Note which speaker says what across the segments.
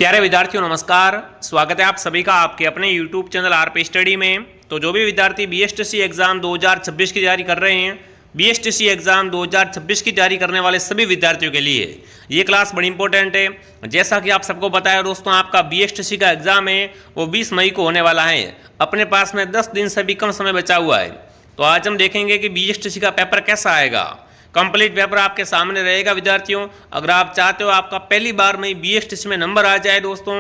Speaker 1: प्यारे विद्यार्थियों नमस्कार। स्वागत है आप सभी का आपके अपने YouTube चैनल आरपी स्टडी में। तो जो भी विद्यार्थी बीएसटीसी एग्जाम 2026 की तैयारी कर रहे हैं, बीएसटीसी एग्जाम 2026 की तैयारी करने वाले सभी विद्यार्थियों के लिए ये क्लास बड़ी इंपॉर्टेंट है। जैसा कि आप सबको पता है दोस्तों, आपका बीएसटीसी का एग्जाम है वो 20 मई को होने वाला है। अपने पास में 10 दिन से भी कम समय बचा हुआ है। तो आज हम देखेंगे कि बीएसटीसी का पेपर कैसा आएगा। कंप्लीट पेपर आपके सामने रहेगा विद्यार्थियों। अगर आप चाहते हो आपका पहली बार में बीएसटीसी में नंबर आ जाए दोस्तों,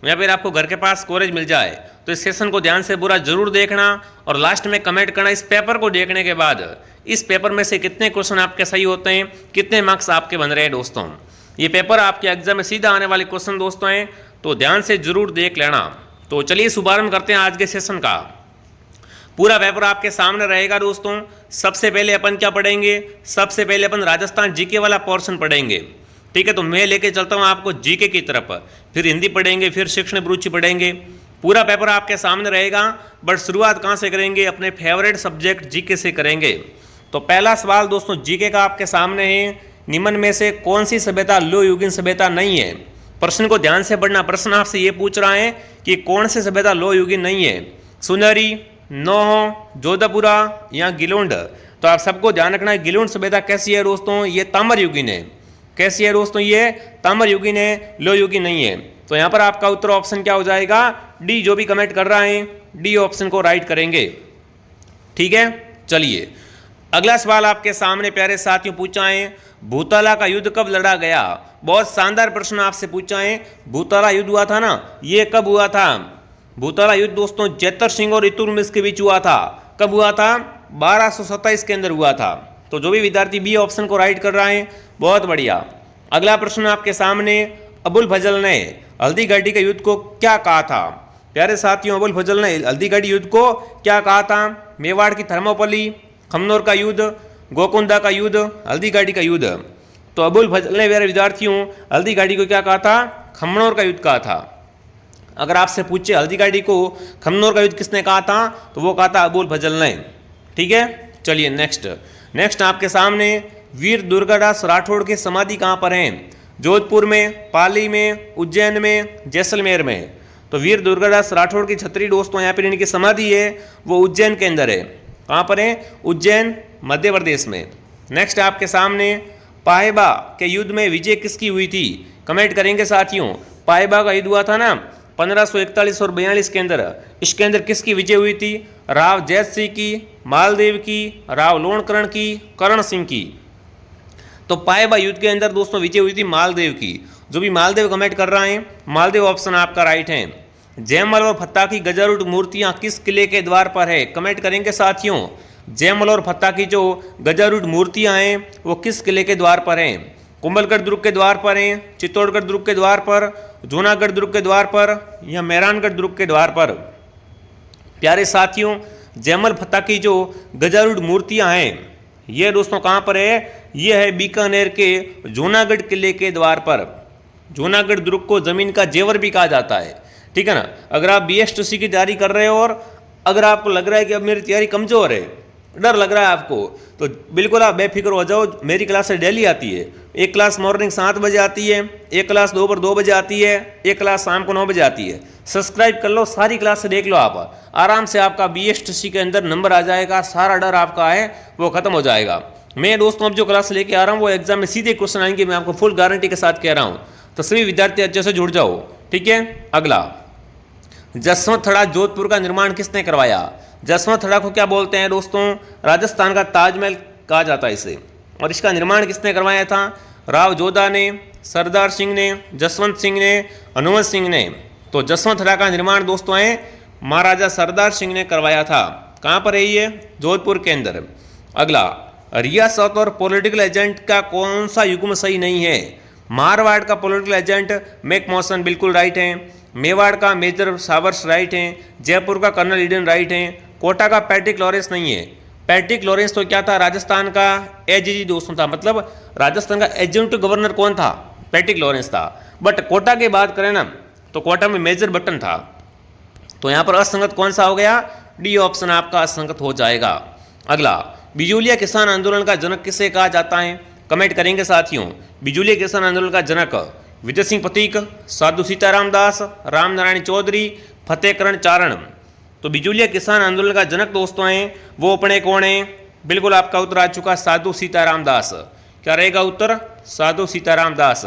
Speaker 1: या फिर आपको घर के पास कॉलेज मिल जाए, तो इस सेशन को ध्यान से पूरा जरूर देखना और लास्ट में कमेंट करना इस पेपर को देखने के बाद इस पेपर में से कितने क्वेश्चन आपके सही होते हैं, कितने मार्क्स आपके बन रहे हैं दोस्तों। ये पेपर आपके एग्जाम में सीधा आने वाले क्वेश्चन दोस्तों हैं, तो ध्यान से जरूर देख लेना। तो चलिए शुभारंभ करते हैं आज के सेशन का। पूरा पेपर आपके सामने रहेगा दोस्तों। सबसे पहले अपन क्या पढ़ेंगे? सबसे पहले अपन राजस्थान जीके वाला पोर्शन पढ़ेंगे, ठीक है। तो मैं लेके चलता हूँ आपको जीके की तरफ, फिर हिंदी पढ़ेंगे, फिर शिक्षण अभिरुचि पढ़ेंगे। पूरा पेपर आपके सामने रहेगा, बट शुरुआत कहाँ से करेंगे? अपने फेवरेट सब्जेक्ट जीके से करेंगे। तो पहला सवाल दोस्तों जीके का आपके सामने है, निम्न में से कौन सी सभ्यता लोह युगीन सभ्यता नहीं है? प्रश्न को ध्यान से पढ़ना। प्रश्न आपसे ये पूछ रहा है कि कौन सी सभ्यता लोह युगीन नहीं है? सुनहरी, नौह, जोधपुरा या गिलोंड? तो आप सबको ध्यान रखना है, गिलोंड सभ्यता कैसी है दोस्तों? ये ताम्र युगीन है। कैसी है दोस्तों? ये ताम्र युगीन है, लोह युगीन नहीं है। तो यहाँ पर आपका उत्तर ऑप्शन क्या हो जाएगा? डी। जो भी कमेंट कर रहा है डी ऑप्शन को राइट करेंगे, ठीक है। चलिए अगला सवाल आपके सामने प्यारे साथियों पूछा है, भूतला का युद्ध कब लड़ा गया? बहुत शानदार प्रश्न आपसे पूछा है। भूतला युद्ध हुआ था ना, ये कब हुआ था? भूतला युद्ध दोस्तों जैतर सिंह और इतुलमिश के बीच हुआ था। कब हुआ था? 1227 के अंदर हुआ था। तो जो भी विद्यार्थी बी ऑप्शन को राइट कर रहा है बहुत बढ़िया। अगला प्रश्न आपके सामने, अबुल फजल ने हल्दी घाटी के युद्ध को क्या कहा था? प्यारे साथियों, अबुल फजल ने हल्दी घाटी युद्ध को क्या कहा था? मेवाड़ की थर्मोपली, खमनोर का युद्ध, गोकुंदा का युद्ध, हल्दी घाटी का युद्ध। तो अबुल फजल ने प्यारे विद्यार्थियों हल्दी घाटी को क्या कहा था? खमनोर का युद्ध कहा था। अगर आपसे पूछे हल्दी घाटी को खमनोर का युद्ध किसने कहा था, तो वो कहा था अबुल फजल ने, ठीक है। चलिए नेक्स्ट आपके सामने, वीर दुर्गादास राठौड़ की समाधि कहाँ पर है? जोधपुर में, पाली में, उज्जैन में, जैसलमेर में? तो वीर दुर्गादास राठौड़ की छतरी दोस्तों यहाँ पर इनकी समाधि है वो उज्जैन के अंदर है। कहाँ पर है? उज्जैन, मध्य प्रदेश में। नेक्स्ट आपके सामने, पाइबा के युद्ध में विजय किसकी हुई थी? कमेंट करेंगे साथियों। पाइबा का युद्ध हुआ था ना 1541 और 42 के अंदर। इसके अंदर किसकी विजय हुई थी? राव जैत सिंह की, मालदेव की, राव लोणकरण की, करण सिंह की? तो पाइबा युद्ध के अंदर दोस्तों विजय हुई थी मालदेव की। जो भी मालदेव कमेंट कर रहा है मालदेव ऑप्शन आपका राइट है। जयमल और फत्ता की गजारूढ़ मूर्तियां किस किले के द्वार पर है? कमेंट करेंगे साथियों। जयमल और फत्ता की जो गजारूढ़ मूर्तियां हैं वो किस किले के द्वार पर हैं? कुंभलगढ़ दुर्ग के द्वार पर हैं, चित्तौड़गढ़ दुर्ग के द्वार पर, जूनागढ़ दुर्ग के द्वार पर, या मेहरानगढ़ दुर्ग के द्वार पर? प्यारे साथियों, जयमल फत्ता की जो गजारूढ़ मूर्तियां हैं ये दोस्तों कहाँ पर है? ये है बीकानेर के जूनागढ़ किले के द्वार पर। जूनागढ़ दुर्ग को जमीन का जेवर भी कहा जाता है, ठीक है ना। अगर आप बीएसटीसी की तैयारी कर रहे हो और अगर आपको लग रहा है कि अब मेरी तैयारी कमजोर है, डर लग रहा है आपको, तो बिल्कुल आप बेफिक्र हो जाओ। मेरी क्लास डेली आती है। एक क्लास मॉर्निंग 7 बजे आती है, एक क्लास दोपहर 2 बजे आती है, एक क्लास शाम को 9 बजे आती है। सब्सक्राइब कर लो, सारी क्लास से देख लो, आप आराम से आपका बीएसटीसी के अंदर नंबर आ जाएगा। सारा डर आपका है वो खत्म हो जाएगा। मैं दोस्तों अब जो क्लास लेके आ रहा हूँ वो एग्जाम में सीधे क्वेश्चन आएंगे, मैं आपको फुल गारंटी के साथ कह रहा हूँ। तो सभी विद्यार्थी अच्छे से जुड़ जाओ, ठीक है। अगला, जसवंत थड़ा जोधपुर का निर्माण किसने करवाया? जसवंत थड़ा को क्या बोलते हैं दोस्तों? राजस्थान का ताजमहल कहा जाता है इसे। और इसका निर्माण किसने करवाया था? राव जोधा ने, सरदार सिंह ने, जसवंत सिंह ने, हनुमत सिंह ने? तो जसवंत थड़ा का निर्माण दोस्तों है महाराजा सरदार सिंह ने करवाया था। कहाँ पर है ये? जोधपुर के अंदर। अगला, रियासत और पॉलिटिकल एजेंट का कौन सा युग्म सही नहीं है? मारवाड़ का पॉलिटिकल एजेंट मैकमोहन बिल्कुल राइट है। मेवाड़ का मेजर सावर्स राइट है। जयपुर का कर्नल ईडन राइट है। कोटा का पैट्रिक लॉरेंस नहीं है। पैट्रिक लॉरेंस तो क्या था? राजस्थान का एजीजी दोस्तों था, मतलब राजस्थान का एजेंट गवर्नर कौन था? पैट्रिक लॉरेंस था। बट कोटा की बात करें ना तो कोटा में मेजर बटन था। तो यहाँ पर असंगत कौन सा हो गया? डी ऑप्शन आपका असंगत हो जाएगा। अगला, बिजूलिया किसान आंदोलन का जनक किसे कहा जाता है? कमेंट करेंगे साथियों। बिजूलिया किसान आंदोलन का जनक विजय सिंह पथिक, साधु सीताराम दास, राम नारायण चौधरी, फतेहकरण चारण। तो बिजुलिया किसान आंदोलन का जनक दोस्तों हैं वो अपने कौन है? बिल्कुल आपका उत्तर आ चुका, साधु सीताराम दास। क्या रहेगा उत्तर? साधु सीताराम दास।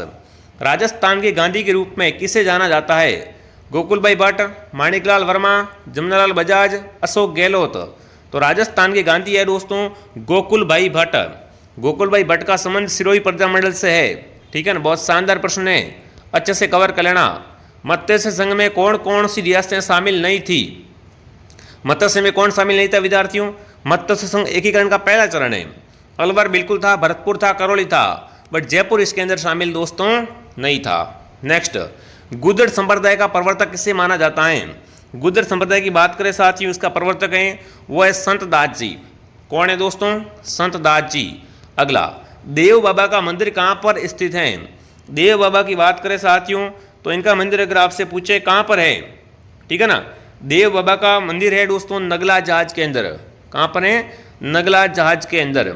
Speaker 1: राजस्थान के गांधी के रूप में किसे जाना जाता है? गोकुल भाई भट्ट, माणिकलाल वर्मा, जमनालाल बजाज, अशोक गहलोत। तो राजस्थान के गांधी है दोस्तों गोकुल भाई भट्ट। गोकुल भाई भट्ट का संबंध सिरोही प्रजामंडल से है। ठीक है ना, बहुत शानदार प्रश्न है, अच्छे से कवर कर लेना। मत्स्य संघ में कौन कौन सी रियासतें शामिल नहीं थी? मत्स्य में कौन शामिल नहीं था विद्यार्थियों? मत्स्य संघ एकीकरण का पहला चरण है। अलवर बिल्कुल था, भरतपुर था, करौली था, बट जयपुर इसके अंदर शामिल दोस्तों नहीं था। नेक्स्ट, गुर्जर संप्रदाय का प्रवर्तक किसे माना जाता है? गुर्जर संप्रदाय की बात करें साथियों, इसका प्रवर्तक है वो है संत दास जी। कौन है दोस्तों? संत दास जी। अगला, देव बाबा का मंदिर कहाँ पर स्थित है? देव बाबा की बात करें साथियों तो इनका मंदिर अगर आपसे पूछे कहाँ पर है, ठीक है ना, देव बाबा का मंदिर है दोस्तों नगला जहाज के अंदर। कहाँ पर है? नगला जहाज के अंदर।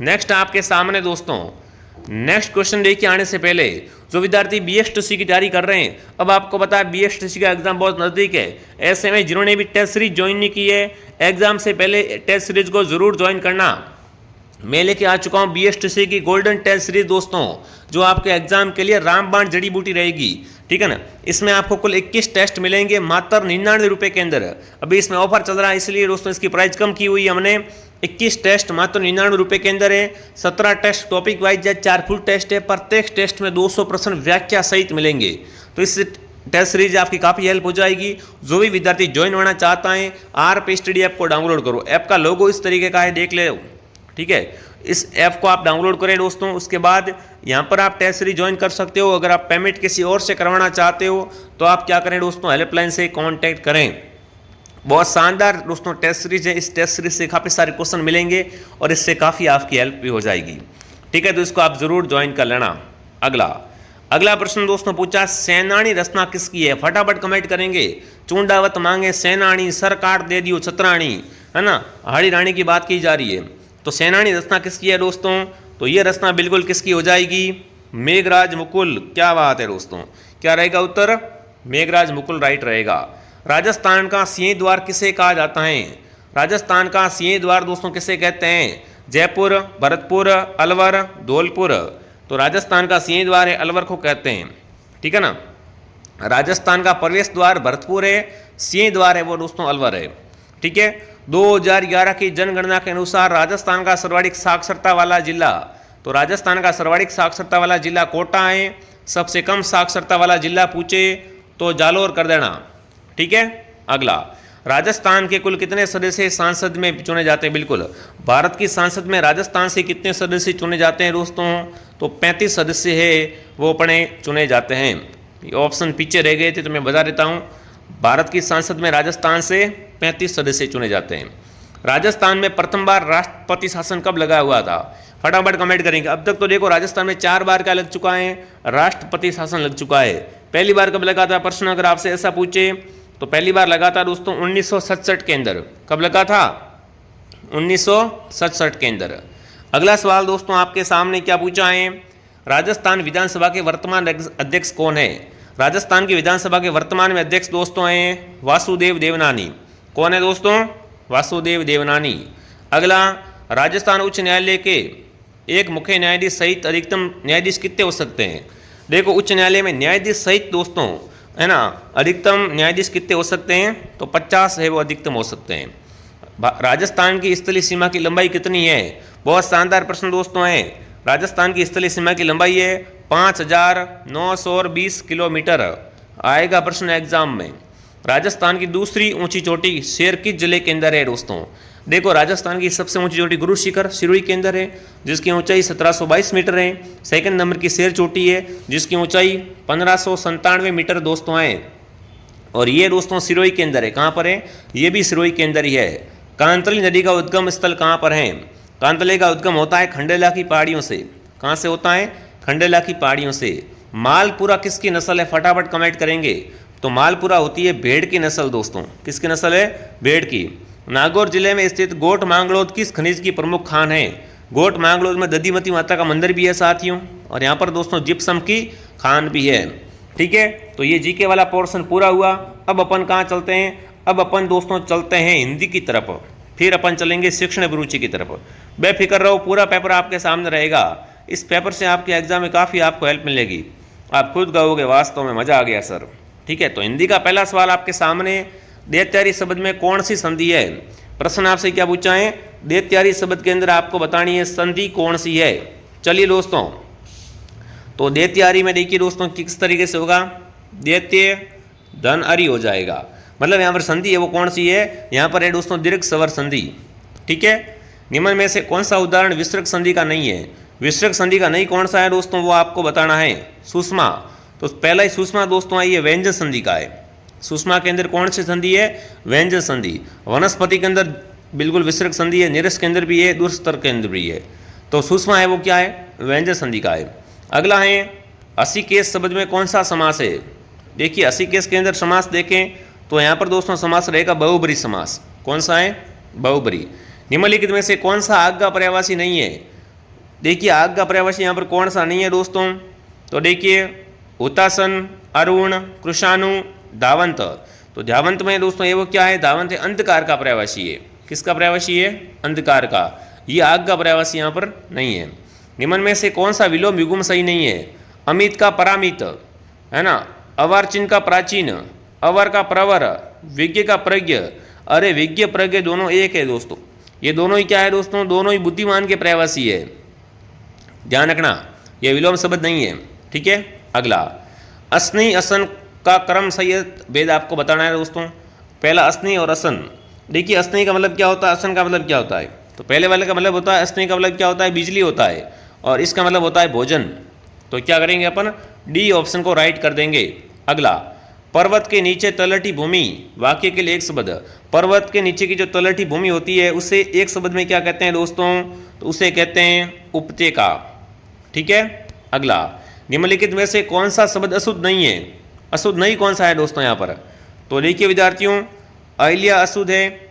Speaker 1: नेक्स्ट आपके सामने दोस्तों, नेक्स्ट क्वेश्चन देखिए आने से पहले जो विद्यार्थी BSTC की तैयारी कर रहे हैं, अब आपको पता है BSTC का एग्जाम बहुत नज़दीक है। ऐसे में जिन्होंने भी टेस्ट सीरीज ज्वाइन नहीं की है, एग्जाम से पहले टेस्ट सीरीज को जरूर ज्वाइन करना। मैं लेके आ चुका हूँ BSTC की गोल्डन टेस्ट सीरीज दोस्तों, जो आपके एग्जाम के लिए रामबाण जड़ी बूटी रहेगी। ठीक है ना, इसमें आपको कुल 21 टेस्ट मिलेंगे मात्र 99 रुपये के अंदर। अभी इसमें ऑफर चल रहा है इसलिए दोस्तों इसकी प्राइस कम की हुई हमने। 21 टेस्ट मात्र 99 रुपये के अंदर है। 17 टेस्ट टॉपिक वाइज या 4 फुल टेस्ट है। प्रत्येक टेस्ट में 200% व्याख्या सहित मिलेंगे। तो इस टेस्ट सीरीज आपकी काफ़ी हेल्प हो जाएगी। जो भी विद्यार्थी ज्वाइन होना चाहता है RP स्टडी ऐप को डाउनलोड करो। ऐप का लोगो इस तरीके का है, देख ले। ठीक है, इस ऐप को आप डाउनलोड करें दोस्तों। उसके बाद यहाँ पर आप टेस्ट सीरीज ज्वाइन कर सकते हो। अगर आप पेमेंट किसी और से करवाना चाहते हो तो आप क्या करें दोस्तों, हेल्पलाइन से कांटेक्ट करें। बहुत शानदार दोस्तों टेस्ट सीरीज है। इस टेस्ट सीरीज से काफ़ी सारे क्वेश्चन मिलेंगे और इससे काफ़ी आपकी हेल्प भी हो जाएगी। ठीक है, तो इसको आप जरूर ज्वाइन कर लेना। अगला प्रश्न दोस्तों पूछा, सेनानी रचना किसकी है? फटाफट कमेंट करेंगे। चूंडावत मांगे सेनानी, सर काट दे दियो छतरानी, है ना, हाड़ी रानी की बात की जा रही है। तो सेनानी रचना किसकी है दोस्तों? तो ये रचना बिल्कुल किसकी हो जाएगी? मेघराज मुकुल। क्या बात है दोस्तों, क्या रहेगा उत्तर? मेघराज मुकुल राइट रहेगा। राजस्थान का सिंह द्वार किसे कहा जाता है? राजस्थान का सिंह द्वार दोस्तों किसे कहते हैं? जयपुर, भरतपुर, अलवर, धौलपुर। तो राजस्थान का सिंह द्वार है अलवर को कहते हैं। ठीक है ना, राजस्थान का प्रवेश द्वार भरतपुर है, सिंह द्वार है वो दोस्तों अलवर है। ठीक है, 2011 की जनगणना के अनुसार राजस्थान का सर्वाधिक साक्षरता वाला जिला, तो राजस्थान का सर्वाधिक साक्षरता वाला जिला कोटा है। सबसे कम साक्षरता वाला जिला पूछे तो जालोर कर देना। ठीक है, अगला, राजस्थान के कुल कितने सदस्य संसद में चुने जाते हैं? बिल्कुल, भारत की संसद में राजस्थान से कितने सदस्य चुने जाते हैं दोस्तों? तो 35 सदस्य है वो अपने चुने जाते हैं। ऑप्शन पीछे रह गए थे तो मैं बता देता हूँ। भारत की संसद में राजस्थान से 35 सदस्य चुने जाते हैं। राजस्थान में प्रथम बार राष्ट्रपति शासन कब लगा हुआ था? फटाफट कमेंट करेंगे। अब तक तो देखो राजस्थान में 4 बार क्या लग चुका है? राष्ट्रपति शासन लग चुका है। पहली बार कब लगा था? प्रश्न अगर आपसे ऐसा पूछे तो पहली बार लगा था दोस्तों 1967 के अंदर। कब लगा था? 1967 के अंदर। अगला सवाल दोस्तों आपके सामने क्या पूछा है? राजस्थान विधानसभा के वर्तमान अध्यक्ष कौन है? राजस्थान की विधानसभा के वर्तमान में अध्यक्ष दोस्तों हैं वासुदेव देवनानी। कौन है दोस्तों? वासुदेव देवनानी। अगला, राजस्थान उच्च न्यायालय के एक मुख्य न्यायाधीश सहित अधिकतम न्यायाधीश कितने हो सकते हैं? देखो, उच्च न्यायालय में न्यायाधीश सहित दोस्तों, है ना, अधिकतम न्यायाधीश कितने हो सकते हैं? तो 50 है वो अधिकतम हो सकते हैं। राजस्थान की स्थलीय सीमा की लंबाई कितनी है? बहुत शानदार प्रश्न दोस्तों है। राजस्थान की स्थलीय सीमा की लंबाई है 5920 किलोमीटर। आएगा प्रश्न एग्जाम में। राजस्थान की दूसरी ऊंची चोटी शेर किस जिले के अंदर है दोस्तों? देखो, राजस्थान की सबसे ऊंची चोटी गुरु शिखर सिरोही के अंदर है, जिसकी ऊंचाई 1722 मीटर है। सेकंड नंबर की शेर चोटी है जिसकी ऊंचाई 1597 मीटर दोस्तों है, और ये दोस्तों सिरोही के अंदर है। कहाँ पर है? ये भी सिरोही के अंदर ही है। कांतली नदी का उद्गम स्थल कहाँ पर है? कांतले का उद्गम होता है खंडेला की पहाड़ियों से। कहाँ से होता है? खंडेला की पहाड़ियों से। मालपुरा किसकी नस्ल है? फटाफट कमेंट करेंगे। तो मालपुरा होती है भेड़ की नस्ल दोस्तों। किसकी नस्ल है? भेड़ की। नागौर जिले में स्थित गोट मांगलोद किस खनिज की प्रमुख खान है? गोट मांगलोज में दधीमती माता का मंदिर भी है साथियों, और यहाँ पर दोस्तों जिप्सम की खान भी है। ठीक है, तो ये जीके वाला पोर्शन पूरा हुआ। अब अपन कहाँ चलते हैं? अब अपन दोस्तों चलते हैं हिंदी की तरफ, फिर अपन चलेंगे शिक्षण अभिरुचि की तरफ। बेफिक्र रहो, पूरा पेपर आपके सामने रहेगा। इस पेपर से आपके एग्जाम में काफ़ी आपको हेल्प मिलेगी। आप खुद कहोगे वास्तव में मज़ा आ गया सर। ठीक है, तो हिंदी का पहला सवाल आपके सामने, दैत्यारी शब्द में कौन सी संधि है? प्रश्न आपसे क्या पूछा है? दैत्यारी शब्द के अंदर आपको बतानी है संधि कौन सी है। चलिए दोस्तों, तो दैत्यारी में देखिए दोस्तों किस तरीके से होगा, दैत्य धन अरि हो जाएगा। मतलब यहाँ पर संधि है वो कौन सी है? यहाँ पर है दोस्तों दीर्घ स्वर संधि। ठीक है, निम्न में से कौन सा उदाहरण विसर्ग संधि का नहीं है? विसर्ग संधि का नहीं कौन सा है दोस्तों, वो आपको बताना है। सुषमा, तो पहला ही सुषमा दोस्तों आई है व्यंजन संधि का है। सुषमा के अंदर कौन सी संधि है? व्यंजन संधि। वनस्पति के अंदर बिल्कुल विसर्ग संधि है, निरस के अंदर भी है, दुस्तर के अंदर भी है। तो सुषमा है वो क्या है? व्यंजन संधि का है। अगला है असिकेश शब्द में कौन सा समास है? देखिए असिकेश के अंदर समास देखें तो यहाँ पर दोस्तों समास रहेगा बहुब्री समास। कौन सा है? बहुब्री। निम्नलिखित में से कौन सा आग का पर्यायवाची नहीं है? देखिए आग का पर्यायवाची यहाँ पर कौन सा नहीं है दोस्तों, तो देखिए हुतासन, अरुण, कृषाणु, धावंत। तो धावंत में दोस्तों ये वो क्या है? धावंत है अंधकार का पर्यायवाची है। किसका पर्यायवाची है? अंधकार का। ये आग का पर्यायवाची यहाँ पर नहीं है। निम्न में से कौन सा विलोम विगुम सही नहीं है? अमित का परामित है ना, अवार्चिन का प्राचीन, अवर का प्रवर, विज्ञ का प्रज्ञ। अरे विज्ञ प्रज्ञ दोनों एक है दोस्तों, ये दोनों ही क्या है दोस्तों? दोनों ही बुद्धिमान के पर्यायवाची है, ध्यान रखना, ये विलोम शब्द नहीं है। ठीक है, अगला अस्नि असन का क्रम सही भेद आपको बताना है दोस्तों। पहला अस्नि और असन। देखिए अस्नि का मतलब क्या होता है, असन का मतलब क्या होता है? तो पहले वाले का मतलब होता है, अस्नि का मतलब क्या होता है? बिजली होता है, और इसका मतलब होता है भोजन। तो क्या करेंगे अपन? डी ऑप्शन को राइट कर देंगे। अगला पर्वत के नीचे तलहटी भूमि, वाक्य के लिए एक शब्द। पर्वत के नीचे की जो तलहटी भूमि होती है उसे एक शब्द में क्या कहते हैं दोस्तों? तो उसे कहते हैं उपत्यका। ठीक है, अगला निम्नलिखित में से कौन सा शब्द अशुद्ध नहीं है? अशुद्ध नहीं कौन सा है दोस्तों यहाँ पर? तो देखिए विद्यार्थियों, अहिल्या अशुद्ध है,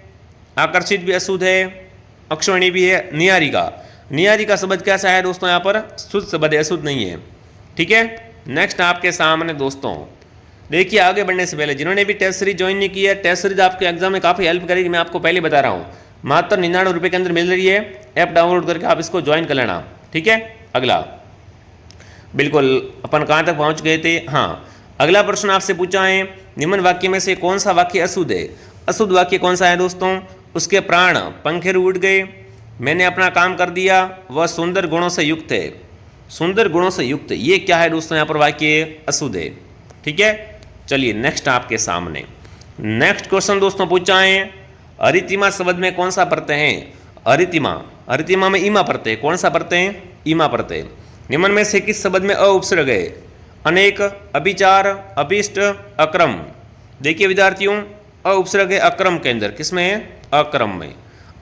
Speaker 1: आकर्षित भी अशुद्ध है, अक्षौणी भी है, नियारिका। नियारिका शब्द कैसा है दोस्तों? यहाँ पर शुद्ध शब्द है, अशुद्ध नहीं है। ठीक है, नेक्स्ट आपके सामने दोस्तों देखिए, आगे बढ़ने से पहले जिन्होंने भी टेस्ट सीरीज ज्वाइन नहीं की है, टेस्ट सीरीज आपके एग्जाम में काफ़ी हेल्प करेगी, मैं आपको पहले बता रहा हूँ। मात्र 99 रुपये के अंदर मिल रही है, ऐप डाउनलोड करके आप इसको ज्वाइन कर लेना। ठीक है, अगला बिल्कुल अपन कहाँ तक पहुँच गए थे? हाँ, अगला प्रश्न आपसे पूछा है, निम्न वाक्य में से कौन सा वाक्य अशुद्ध है? अशुद्ध वाक्य कौन सा है दोस्तों? उसके प्राण पंखेरु उड़ गए, मैंने अपना काम कर दिया, वह सुंदर गुणों से युक्त है। सुंदर गुणों से युक्त, ये क्या है दोस्तों? यहाँ पर वाक्य अशुद्ध है। ठीक है, चलिए नेक्स्ट आपके सामने नेक्स्ट क्वेश्चन दोस्तों पूछा है, अरितिमा शब्द में कौन सा प्रत्यय है? अरितिमा, अरितिमा में ईमा प्रत्यय। कौन सा प्रत्यय? ईमा प्रत्यय। निम्न में से किस शब्द में अ उपसर्ग है? अनेक, अभिचार, अभिष्ट, अक्रम। देखिए विद्यार्थियों, अ उपसर्ग है अक्रम के अंदर। किसमें है? अक्रम में।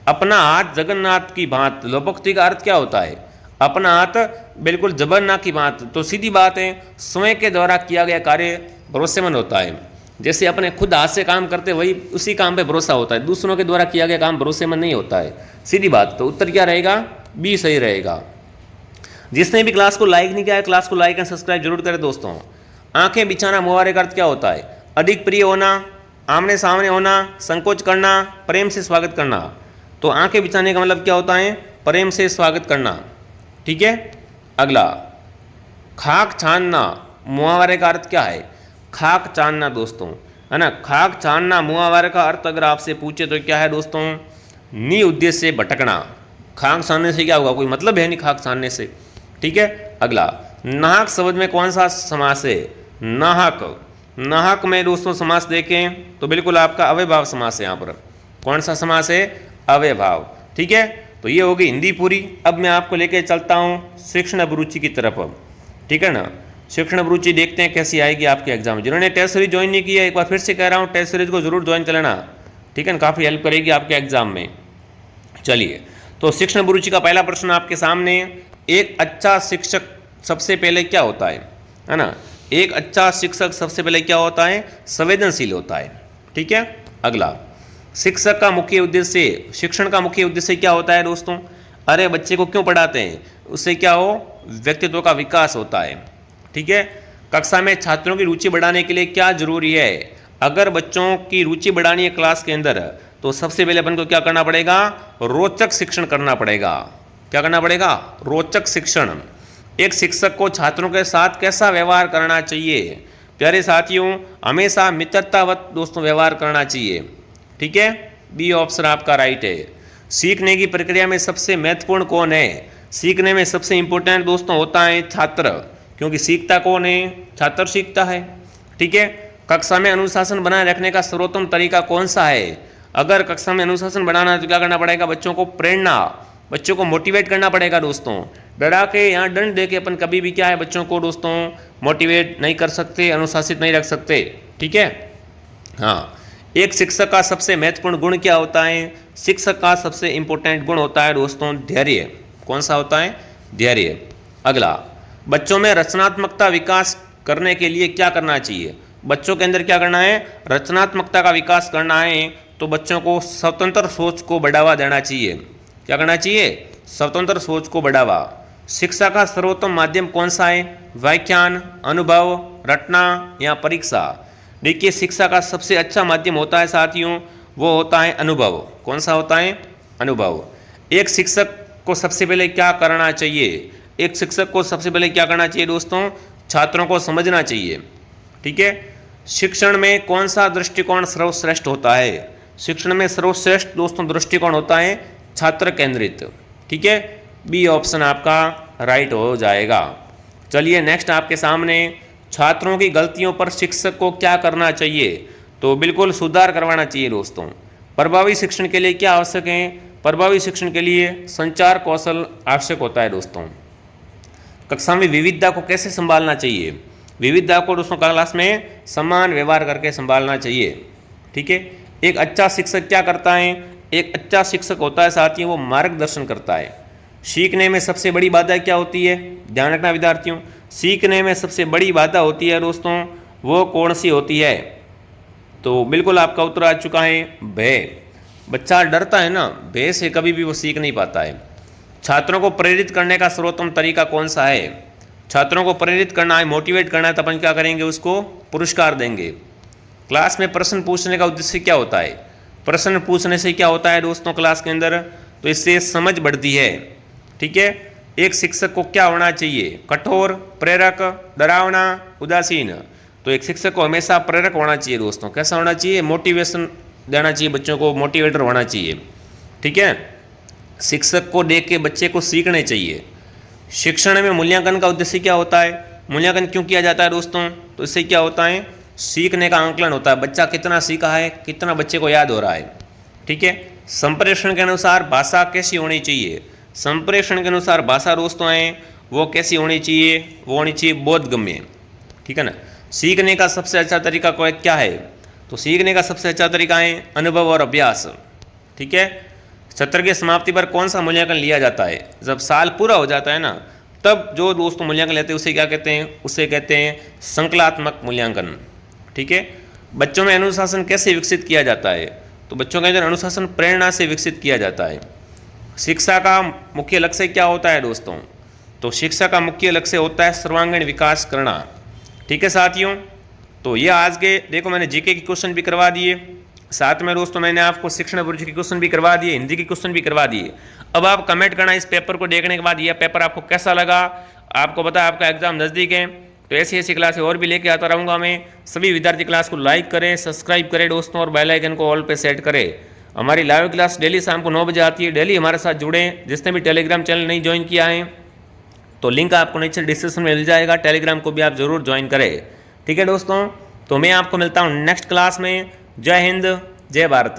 Speaker 1: अपना हाथ जगन्नाथ की भांत, लोपोक्ति का अर्थ क्या होता है? अपना हाथ बिल्कुल जगन्नाथ की भांत। तो सीधी बात है, स्वयं के द्वारा किया गया कार्य भरोसेमंद होता है। जैसे अपने खुद हाथ से काम करते वही उसी काम पे भरोसा होता है, दूसरों के द्वारा किया गया काम भरोसेमंद नहीं होता है, सीधी बात। तो उत्तर क्या रहेगा? बी सही रहेगा। जिसने भी क्लास को लाइक नहीं किया है, क्लास को लाइक एंड सब्सक्राइब जरूर करें दोस्तों। आंखें बिछाना मुहावरे का अर्थ क्या होता है? अधिक प्रिय होना, आमने सामने होना, संकोच करना, प्रेम से स्वागत करना। तो आंखें बिछाने का मतलब क्या होता है? प्रेम से स्वागत करना। ठीक है, अगला खाक छानना मुहावरे का अर्थ क्या है? खाक छानना दोस्तों, है ना, खाक छानना मुहावरे का अर्थ अगर आपसे पूछे तो क्या है दोस्तों? नि उद्देश्य से भटकना। खाक छानने से क्या होगा? कोई मतलब है नहीं खाक छानने से। ठीक है, अगला नाहक शब्द में कौन सा समास है? नाहक। नाहक में दोस्तों समास देखें तो बिल्कुल आपका अव्ययभाव समास है। यहाँ पर कौन सा समास है? अव्ययभाव। ठीक है, तो ये होगी हिंदी पूरी। अब मैं आपको लेके चलता हूँ शिक्षण अभिरुचि की तरफ। ठीक है ना, शिक्षण अभिरुचि देखते हैं कैसी आएगी आपके एग्जाम में। जिन्होंने टेस्ट सीरीज ज्वाइन नहीं की है, एक बार फिर से कह रहा हूँ टेस्ट सीरीज को जरूर ज्वाइन कर लेना। ठीक है ना, काफ़ी हेल्प करेगी आपके एग्जाम में। चलिए, तो शिक्षण अभिरुचि का पहला प्रश्न आपके सामने, एक अच्छा शिक्षक सबसे पहले क्या होता है ना? एक अच्छा शिक्षक सबसे पहले क्या होता है? संवेदनशील होता है। ठीक है, अगला शिक्षक का मुख्य उद्देश्य, शिक्षण का मुख्य उद्देश्य क्या होता है दोस्तों? अरे बच्चे को क्यों पढ़ाते हैं? उससे क्या हो, व्यक्तित्व का विकास होता है। ठीक है, कक्षा में छात्रों की रुचि बढ़ाने के लिए क्या जरूरी है? अगर बच्चों की रुचि बढ़ानी है क्लास के अंदर, तो सबसे पहले अपन को क्या करना पड़ेगा? रोचक शिक्षण करना पड़ेगा। क्या करना पड़ेगा? रोचक शिक्षण। एक शिक्षक को छात्रों के साथ कैसा व्यवहार करना चाहिए? प्यारे साथियों, हमेशा मित्रतावत दोस्तों व्यवहार करना चाहिए। ठीक है, बी ऑप्शन आपका राइट है। सीखने की प्रक्रिया में सबसे महत्वपूर्ण कौन है? सीखने में सबसे इंपॉर्टेंट दोस्तों होता है छात्र, क्योंकि सीखता कौन है? छात्र सीखता है। ठीक है, कक्षा में अनुशासन बनाए रखने का सर्वोत्तम तरीका कौन सा है? अगर कक्षा में अनुशासन बनाना है तो क्या करना पड़ेगा? बच्चों को प्रेरणा, बच्चों को मोटिवेट करना पड़ेगा दोस्तों। डरा के या दंड दे के अपन कभी भी क्या है बच्चों को दोस्तों मोटिवेट नहीं कर सकते, अनुशासित नहीं रख सकते। ठीक है, हाँ। एक शिक्षक का सबसे महत्वपूर्ण गुण क्या होता है? शिक्षक का सबसे इंपॉर्टेंट गुण होता है दोस्तों धैर्य। कौन सा होता है? धैर्य। अगला, बच्चों में रचनात्मकता विकास करने के लिए क्या करना चाहिए? बच्चों के अंदर क्या करना है? रचनात्मकता का विकास करना है तो बच्चों को स्वतंत्र सोच को बढ़ावा देना चाहिए। क्या करना चाहिए? स्वतंत्र सोच को बढ़ावा। शिक्षा का सर्वोत्तम माध्यम कौन सा है? व्याख्यान, अनुभव, रटना या परीक्षा? देखिए, शिक्षा का सबसे अच्छा माध्यम होता है साथियों, वो होता है अनुभव। कौन सा होता है? अनुभव। एक शिक्षक को सबसे पहले क्या करना चाहिए? एक शिक्षक को सबसे पहले क्या करना चाहिए दोस्तों? छात्रों को समझना चाहिए। ठीक है, शिक्षण में कौन सा दृष्टिकोण सर्वश्रेष्ठ होता है? शिक्षण में सर्वश्रेष्ठ दोस्तों दृष्टिकोण होता है छात्र केंद्रित। ठीक है, बी ऑप्शन आपका राइट हो जाएगा। चलिए नेक्स्ट आपके सामने, छात्रों की गलतियों पर शिक्षक को क्या करना चाहिए? तो बिल्कुल सुधार करवाना चाहिए दोस्तों। प्रभावी शिक्षण के लिए क्या आवश्यक है? प्रभावी शिक्षण के लिए संचार कौशल आवश्यक होता है दोस्तों। कक्षा में विविधता को कैसे संभालना चाहिए? विविधता को दोस्तों क्लास में समान व्यवहार करके संभालना चाहिए। ठीक है, एक अच्छा शिक्षक क्या करता है? एक अच्छा शिक्षक होता है साथियों वो मार्गदर्शन करता है। सीखने में सबसे बड़ी बाधा क्या होती है? ध्यान रखना विद्यार्थियों, सीखने में सबसे बड़ी बाधा होती है दोस्तों, वो कौन सी होती है? तो बिल्कुल आपका उत्तर आ चुका है, भय। बच्चा डरता है ना, भय से कभी भी वो सीख नहीं पाता है। छात्रों को प्रेरित करने का सर्वोत्तम तरीका कौन सा है? छात्रों को प्रेरित करना है, मोटिवेट करना है तो अपन क्या करेंगे? उसको पुरस्कार देंगे। क्लास में प्रश्न पूछने का उद्देश्य क्या होता है? प्रश्न पूछने से क्या होता है दोस्तों क्लास के अंदर? तो इससे समझ बढ़ती है। ठीक है, एक शिक्षक को क्या होना चाहिए? कठोर, प्रेरक, डरावना, उदासीन? तो एक शिक्षक को हमेशा प्रेरक होना चाहिए दोस्तों। कैसा होना चाहिए? मोटिवेशन देना चाहिए, बच्चों को मोटिवेटर होना चाहिए। ठीक है, शिक्षक को देख के बच्चे को सीखने चाहिए। शिक्षण में मूल्यांकन का उद्देश्य क्या होता है? मूल्यांकन क्यों किया जाता है दोस्तों? तो इससे क्या होता है? सीखने का आंकलन होता है, बच्चा कितना सीखा है, कितना बच्चे को याद हो रहा है। ठीक है, संप्रेषण के अनुसार भाषा कैसी होनी चाहिए? संप्रेषण के अनुसार भाषा दोस्तों है वो कैसी होनी चाहिए? वो होनी चाहिए बोधगम्य। ठीक है ना। सीखने का सबसे अच्छा तरीका क्या है? तो सीखने का सबसे अच्छा तरीका है अनुभव और अभ्यास। ठीक है, सत्र की समाप्ति पर कौन सा मूल्यांकन लिया जाता है? जब साल पूरा हो जाता है ना, तब जो दोस्तों मूल्यांकन लेते हैं उसे क्या कहते हैं? उसे कहते हैं संकलात्मक मूल्यांकन। ठीक है, बच्चों में अनुशासन कैसे विकसित किया जाता है? तो बच्चों के अंदर अनुशासन प्रेरणा से विकसित किया जाता है। शिक्षा का मुख्य लक्ष्य क्या होता है दोस्तों? तो शिक्षा का मुख्य लक्ष्य होता है सर्वांगीण विकास करना। ठीक है साथियों, तो ये आज के देखो मैंने जीके के क्वेश्चन भी करवा दिए, साथ में दोस्तों मैंने आपको शिक्षण अभिरुचि के क्वेश्चन भी करवा दिए, हिंदी के क्वेश्चन भी करवा दिए। अब आप कमेंट करना इस पेपर को देखने के बाद यह पेपर आपको कैसा लगा। आपको पता है आपका एग्जाम नज़दीक है, तो ऐसी ऐसी क्लासें और भी लेके आता रहूँगा मैं। सभी विद्यार्थी क्लास को लाइक करें, सब्सक्राइब करें दोस्तों, और बेल आइकन को ऑल पे सेट करें। हमारी लाइव क्लास डेली शाम को 9 बजे आती है, डेली हमारे साथ जुड़ें। जिसने भी टेलीग्राम चैनल नहीं ज्वाइन किया है तो लिंक आपको नीचे डिस्क्रिप्शन में मिल जाएगा, टेलीग्राम को भी आप जरूर ज्वाइन करें। ठीक है दोस्तों, तो मैं आपको मिलता हूँ नेक्स्ट क्लास में। जय हिंद, जय भारत।